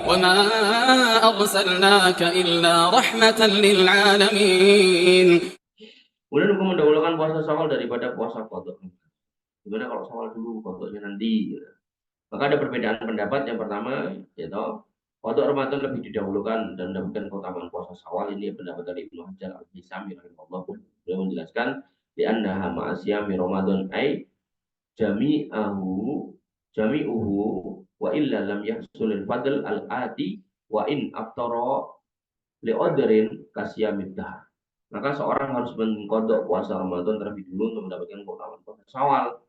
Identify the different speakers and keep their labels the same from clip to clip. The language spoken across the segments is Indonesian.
Speaker 1: وما أرسلناك إلا رحمة للعالمين.
Speaker 2: Kemudian hukum mendahulukan puasa Syawal daripada puasa qadha. Gimana kalau Syawal dulu, qadhanya nanti? Maka ada perbedaan pendapat. Yang pertama, yaitu qadha Ramadan lebih didahulukan dan mendapatkan keutamaan puasa Syawal. Ini pendapat dari Ibnu Hajar Al-Haythami rahimahullah. Beliau menjelaskan di annaha ma'asiyami Ramadan ay jami'uhu wa illa lam yahsulil fadl al-ati wa in aftara li'udrin kasiyamidah. Maka seorang harus mengkodok puasa Ramadan terlebih dulu untuk mendapatkan keutamaan puasa Syawal.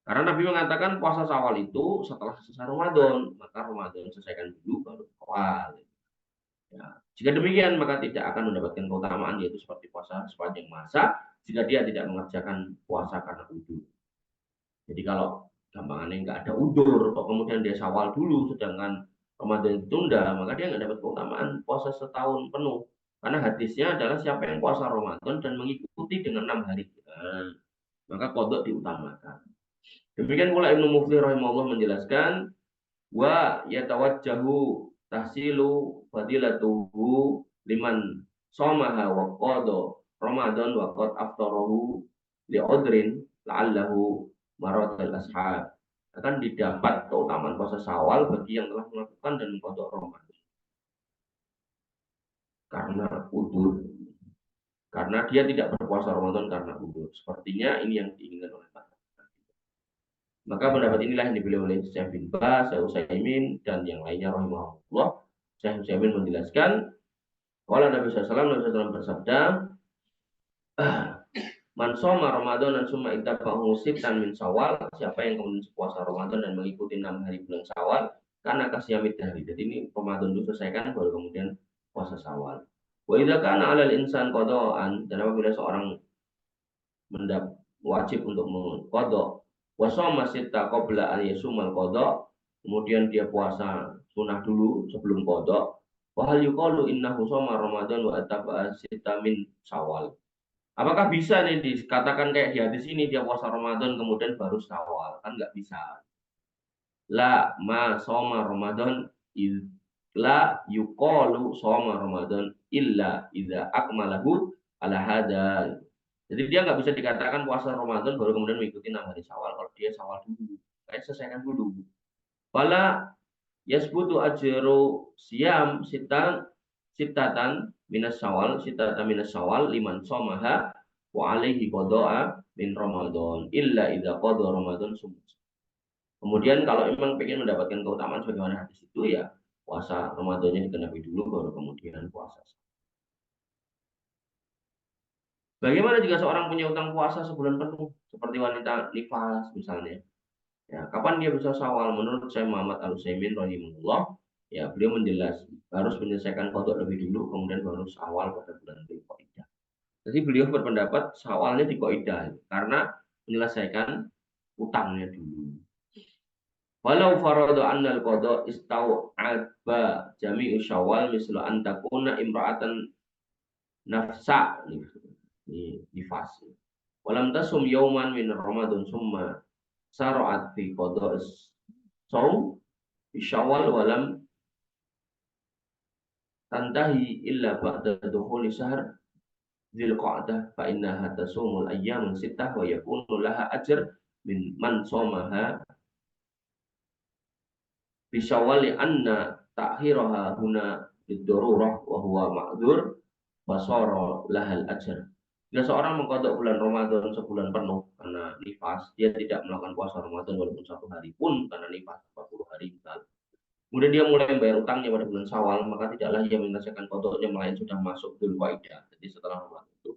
Speaker 2: Karena Nabi mengatakan puasa Syawal itu setelah selesai Ramadan, maka Ramadan selesaikan dulu baru Syawal. Ya. Jika demikian maka tidak akan mendapatkan keutamaan, yaitu seperti puasa sepanjang masa jika dia tidak mengerjakan puasa karena udur. Jadi kalau gampangannya nggak ada udur, kok kemudian dia Syawal dulu sedangkan Ramadan ditunda, maka dia nggak dapat keutamaan puasa setahun penuh. Karena hadisnya adalah siapa yang puasa Ramadan dan mengikuti dengan 6 hari, maka qadha diutamakan. Demikian pula Ibnu Muflih rahimahullah menjelaskan wa yatawajjahu tahsilu fadilatuhu liman somaha wa qadha Ramadan wa qad aftarahu li'udrin la'allahu maratal ashab. Akan didapat keutamaan puasa Syawal bagi yang telah melakukan dan mengqadha Ramadan karena udur, karena dia tidak berpuasa Ramadan karena udur. Sepertinya ini yang diinginkan oleh Pak. Maka pendapat inilah yang dipilih oleh Syekh bin Baz, Syekh Utsaimin dan yang lainnya rahimahullah. Syekh Utsaimin menjelaskan, kalau Nabi SAW bersabda, man shoma Ramadan dan summa ittaba'ahu sittan min Syawal, siapa yang kemudian puasa Ramadan dan mengikuti 6 hari bulan Syawal, karena kasiyamid hari. Jadi ini Ramadan itu selesaikan baru kemudian puasa Syawal. Wa idza kana 'alal insan qada'an, dan apabila seorang wajib untuk mengqadha wa shoma sitta qabla an yasumal qadha, kemudian dia puasa sunah dulu sebelum qadha, wa hal yuqalu innahu shoma Ramadan wa attaba'a sitta min Syawal. Apakah bisa nih dikatakan kayak di hadis ini dia puasa Ramadan kemudian baru Syawal? Kan nggak bisa. La ma shoma Ramadan la yuqalu shoma Ramadan illa idza akmalahu ala hada. Jadi dia nggak bisa dikatakan puasa Ramadan baru kemudian mengikuti 6 hari Syawal kalau dia Syawal dulu. Kayak selesaikan dulu. Wala yasbutu ajru siyam sitatan minas Syawal liman somaha wa alaihi qada'a min Ramadan illa idza qada Ramadan summa. Kemudian kalau memang pengen mendapatkan keutamaan sebagaimana hadis itu, ya puasa Ramadannya digenapi dulu baru kemudian puasa. Bagaimana jika seorang punya utang puasa sebulan penuh, seperti wanita nifas misalnya? Ya, kapan dia bisa Syawal? Menurut Syekh Muhammad Al-Utsaimin rahimahullah, ya beliau harus menyelesaikan qadha lebih dulu, kemudian baru Syawal pada bulan Dzulqa'dah. Jadi beliau berpendapat Syawalnya di Qaidah karena menyelesaikan utangnya dulu. Walau faradu annal qadha istau'aba jami'u Syawal mislu an takuna imra'atan nafsa nifas. Walam tasum yauman min Ramadan summa sara'at fi qada'is saum fi Syawal walam tantahi illa ba'da dukhuli syahr Dzulqa'dah fa innaha tasumul ayyam sittah wa yakunu laha ajr min man somaha fi Syawal anna ta'khiraha huna bid-darurah wa huwa ma'dzur wa sara lahal ajr. Jika seorang mengqadha bulan Ramadan sebulan penuh karena nifas, dia tidak melakukan puasa Ramadan walaupun 1 hari pun karena nifas 40 hari misal. Kemudian dia mulai membayar utangnya pada bulan Syawal, maka tidaklah ia menyelesaikan qadhanya melainkan sudah masuk Dzulqa'dah. Jadi setelah Ramadan itu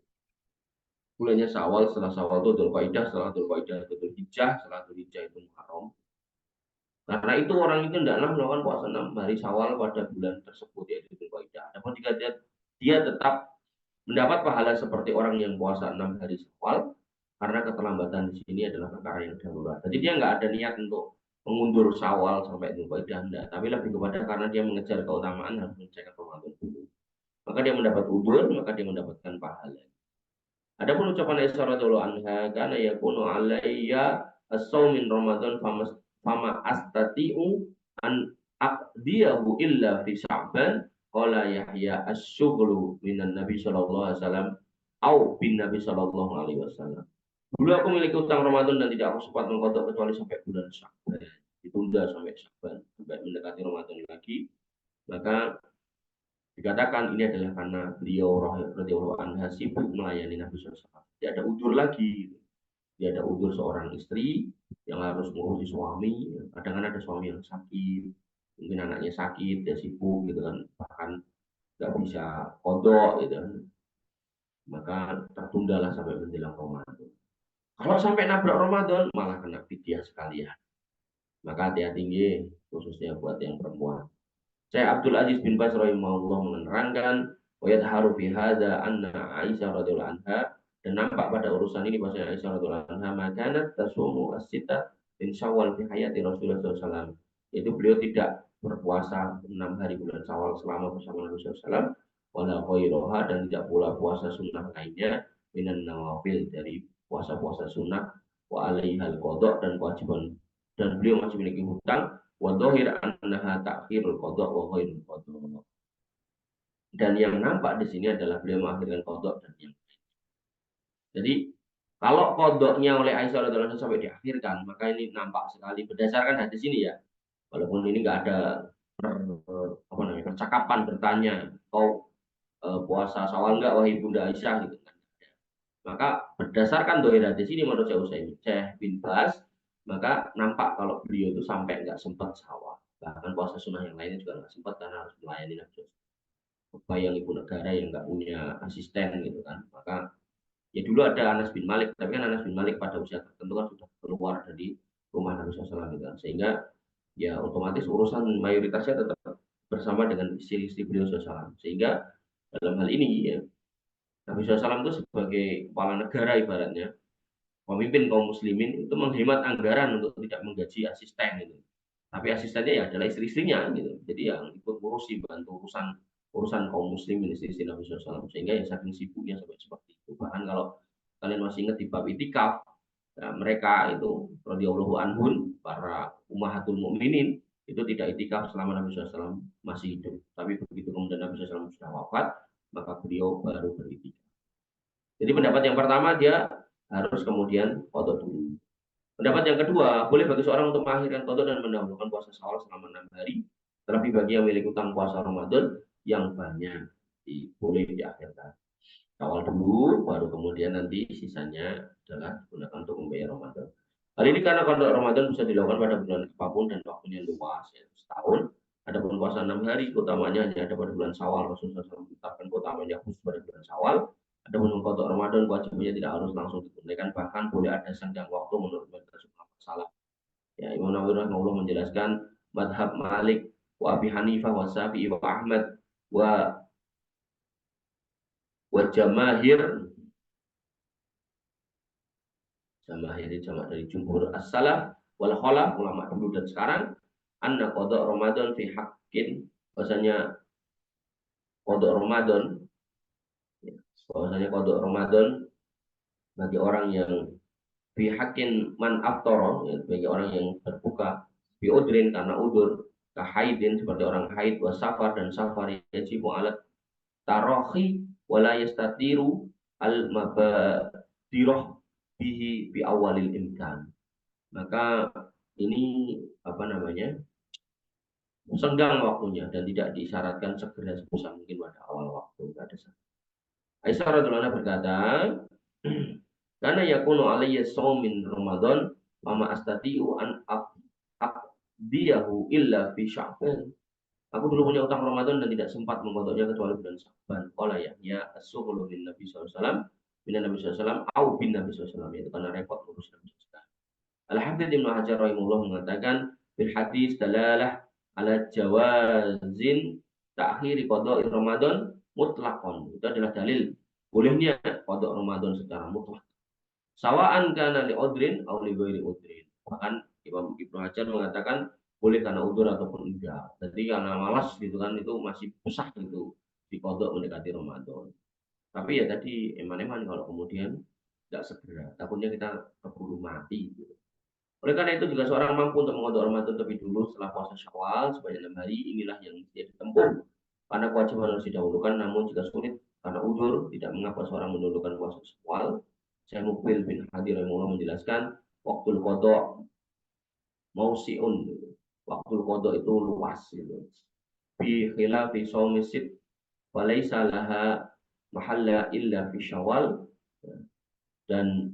Speaker 2: bulannya Syawal, setelah Syawal itu Dzulqa'dah, setelah Dzulqa'dah itu Dzulhijjah, setelah Dzulhijjah itu Muharram. Karena itu orang itu tidaklah melakukan puasa 6 hari Syawal pada bulan tersebut, yaitu Dzulqa'dah. Namun jika dia tetap mendapat pahala seperti orang yang puasa 6 hari Syawal, karena keterlambatan di sini adalah perkara yang darurat. Jadi dia nggak ada niat untuk mengundur Syawal sampai Dzulqa'dah, enggak, tapi lebih kepada karena dia mengejar keutamaan harus menyelesaikan Ramadan dulu. Maka dia mendapat ujur, maka dia mendapatkan pahala. Adapun ucapan Aisyah radhiyallahu anha, kana yakunu alayya as-shaum min Ramadan fama astati'u an aqdiyahu illa fi Sya'ban qala Yahya asy-syughlu minan Nabi sallallahu alaihi wasallam au bin Nabi sallallahu alaihi wasallam. Dulu aku memiliki utang Ramadan dan tidak aku sempat mengkodok kecuali sampai bulan Sya'ban. Ditunda sampai Sya'ban, sampai mendekati Ramadan lagi. Maka dikatakan ini adalah karena beliau radhiyallahu anha sibuk melayani Nabi SAW. Tidak ada udur lagi. Tidak ada udur seorang istri yang harus mengurusi suami. Kadang-kadang ada suami yang sakit, mungkin anaknya sakit, dia sibuk gitu kan, bahkan nggak bisa kodok gitu kan. Maka tertundalah sampai menjelang Ramadan. Kalau sampai nabrak Ramadan, malah kena fidyah sekalian. Maka hati-hati khususnya buat yang perempuan. Saya Abdul Aziz bin Bas rahimahullah menerangkan, wa yadharu fi hadza anna Aisyah radhiyallahu anha, dan nampak pada urusan ini bahwa Aisyah radhiyallahu anha makanat tasumu as-sita min Syawal fi hayati Rasulullah SAW. Yaitu beliau tidak berpuasa 6 hari bulan Syawal selama bersama Nabi SAW, wala ghairoha, dan tidak pula puasa sunnah lainnya minan nawafil, dari puasa-puasa sunnah, wa alaihal qada, dan kewajiban, dan beliau masih memiliki hutang, wa dhahir annaha ta'khirul qada wa ghairul qada. Dan yang nampak di sini adalah beliau mengakhirkan qada dan yang. Jadi kalau qadanya oleh Aisyah radhiyallahu anha sampai diakhirkan, maka ini nampak sekali berdasarkan hadis ini ya. Walaupun ini enggak ada percakapan bertanya, kau puasa Syawal enggak wahai Bunda Aisyah gitu kan. Maka berdasarkan dohir hadis ini menurut Syekh bin Bas, maka nampak kalau beliau itu sampai nggak sempat Syawal. Bahkan puasa sunnah yang lainnya juga nggak sempat karena harus melayani Nabi. Bayang ibu negara yang nggak punya asisten gitu kan. Maka ya dulu ada Anas bin Malik, tapi kan Anas bin Malik pada usia tertentu kan sudah keluar dari rumah Nabi SAW gitu kan. Sehingga ya otomatis urusan mayoritasnya tetap bersama dengan istri-istri beliau SAW. Sehingga dalam hal ini ya, Nabi SAW itu sebagai kepala negara ibaratnya, pemimpin kaum muslimin, itu menghemat anggaran untuk tidak menggaji asisten gitu. Tapi asistennya ya adalah istri-istrinya gitu. Jadi yang ikut ngurusi, bantu urusan kaum muslimin, istri-istri Nabi SAW. Sehingga ya saking sibuknya sampai seperti itu. Bahkan kalau kalian masih ingat di bab itikaf, nah, mereka itu radhiyallahu anhum, para ummahatul mukminin, itu tidak itikaf selama Nabi SAW masih hidup. Tapi begitu kemudian Nabi SAW sudah wafat, maka beliau baru beritikaf. Jadi pendapat yang pertama, dia harus kemudian qadha dulu. Pendapat yang kedua, boleh bagi seorang untuk mengakhirkan qadha dan mendahulukan puasa Syawal selama 6 hari, terlebih bagi yang memiliki utang puasa Ramadan yang banyak, boleh diakhirkan. Syawal dulu, baru kemudian nanti sisanya adalah digunakan untuk membayar Ramadan. Hal ini karena qadha Ramadan bisa dilakukan pada bulan apapun dan waktunya luas, yaitu setahun. Adapun puasa 6 hari, utamanya hanya ada pada bulan Syawal. Rasulullah SAW menetapkan utamanya khusus pada bulan Syawal. Adapun untuk Ramadan, wajibnya tidak harus langsung ditunaikan, bahkan boleh ada senggang waktu menurut mereka masalah. Ya, Imam Nawawi rahimahullah menjelaskan madhab Malik wa Abi Hanifah wa Syafi'i wa Ahmad wa jamahir jamak dari jumhur as-salaf wal khalaf, ulama dulu dan sekarang, anna qada Ramadan fi haqqin, bahasanya qada Ramadan bagi orang yang fi haqqin man aftara, ya, bagi orang yang berbuka bi udrin, karena udur, kahaidin, seperti orang haid, wa safar, dan safar, yajibu alat tarahi wala yastatiru al mabadirah bihi bi awalil imkan. Maka ini senggang waktunya dan tidak disyaratkan segera sebisa mungkin pada awal waktu. Aisyah radhiyallahu anha berkata, karena yakunu alayya shaumin Ramadan mama astati'u an aqdiyahu illa fi Sya'ban. Aku dulu punya utang Ramadan dan tidak sempat mengkodoknya kecuali bulan Sya'ban. Qala ya as-sughlu bin Nabi sallallahu alaihi wasallam, bin Nabi sallallahu alaihi wasallam au bin Nabi sallallahu alaihi wasallam, itu karena repot urus Nabi sallallahu alaihi wasallam. Al-Hafidz Ibnu Hajar rahimahullah mengatakan bil hadis dalalah ala jawazin ta'khiri qada'i Ramadan mutlaqan. Itu adalah dalil bolehnya qada' Ramadan secara mutlak. Sawa'an kana li udrin aw li ghairi udrin. Bahkan Imam Ibnu Hajar mengatakan boleh karena udur ataupun enggak. Jadi karena malas gitu kan, itu masih susah gitu dikodok mendekati Ramadan. Tapi ya tadi eman-eman kalau kemudian enggak segera, takutnya kita keburu mati gitu. Oleh karena itu, jika seorang mampu untuk mengodok Ramadan lebih dulu setelah puasa Syawal sebanyak 6 hari, inilah yang mesti ditempuh. Karena kewajiban harus didahulukan, namun jika sulit karena udzur, tidak mengapa seorang menundukkan puasa Syawal. Syekh Mukbil bin Hadi rahimahullah menjelaskan, waktu qada mausiun. Waktu qada itu luas gitu. Fi khilafi shaumi sit wa laisa laha mahalla illa fi Syawal. Dan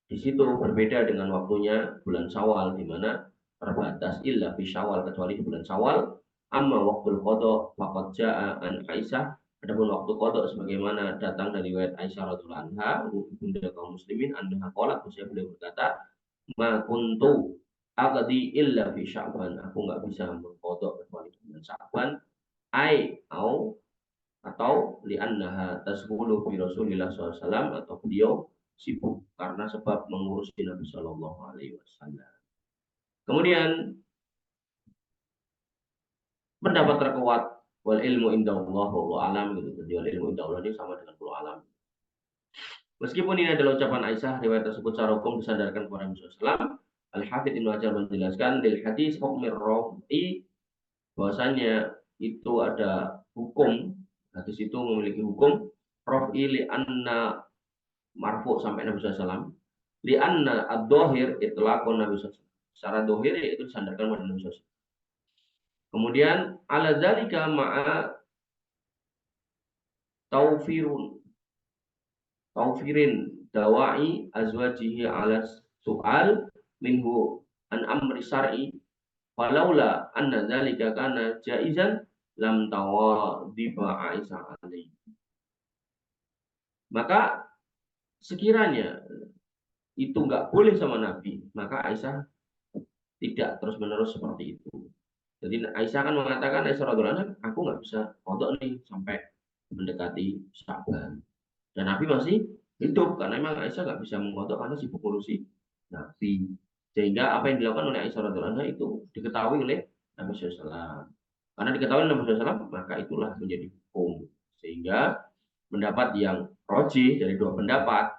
Speaker 2: di situ berbeda dengan waktunya bulan Syawal, di mana terbatas illa fi Syawal, kecuali di bulan Syawal. Amma waktu qada faqad jaa an Aisyah. Adapun waktu qada sebagaimana datang dari riwayat Aisyah radhiyallahu anha, bunda kaum muslimin, anha qalat, beliau berkata, ma kuntu aqdi illa fi Sya'ban. Aku nggak bisa mengqada kecuali di bulan Sya'ban. Atau li'annaha tasghulu fi Rasulillah SAW, atau beliau sibuk karena sebab mengurusi Nabi Shallallahu Alaihi Wasallam. Kemudian pendapat terkuat, wal ilmu indallah wallahu alam gitu. Jadi wal ilmu indallah ini sama dengan wallahu alam. Meskipun ini adalah ucapan Aisyah, riwayat tersebut secara hukum disandarkan kepada Nabi SAW. Al-Hafidz Ibnu Hajar menjelaskan lil hadis hukmir rafi, bahwasanya itu ada hukum, hadis itu memiliki hukum rafi li anna marfu sampai Nabi SAW, li anna ad-dhahir itlaqun Nabi SAW. Secara dohir itu disandarkan pada Nabi SAW. Kemudian ala dzalika ma'a taufirin dawai azwajihi ala su'al minhu an amri syar'i, falaula anna dzalika kana jaizan lam tawadhiba Aisyah alaihi. Maka sekiranya itu nggak boleh sama Nabi, maka Aisyah tidak terus-menerus seperti itu. Jadi Aisyah kan mengatakan, Aisyah radhiyallahu anha, aku nggak bisa kodok nih sampai mendekati Sya'ban. Dan Nabi masih hidup, karena memang Aisyah nggak bisa mengkodok karena sibuk ngurusi Nabi. Sehingga apa yang dilakukan oleh Aisyah radhiyallahu anha itu diketahui oleh Nabi SAW. Karena diketahui oleh Nabi SAW, maka itulah menjadi hukum. Sehingga pendapat yang rojih dari dua pendapat,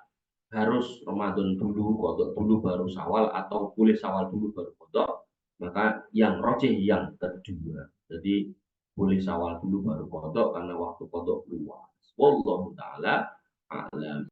Speaker 2: harus Ramadan dulu, kodok dulu baru Syawal, atau boleh Syawal dulu baru kodok, maka yang rojih yang kedua. Jadi boleh Syawal dulu baru kodok karena waktu kodok luas. Wallahu ta'ala a'lam.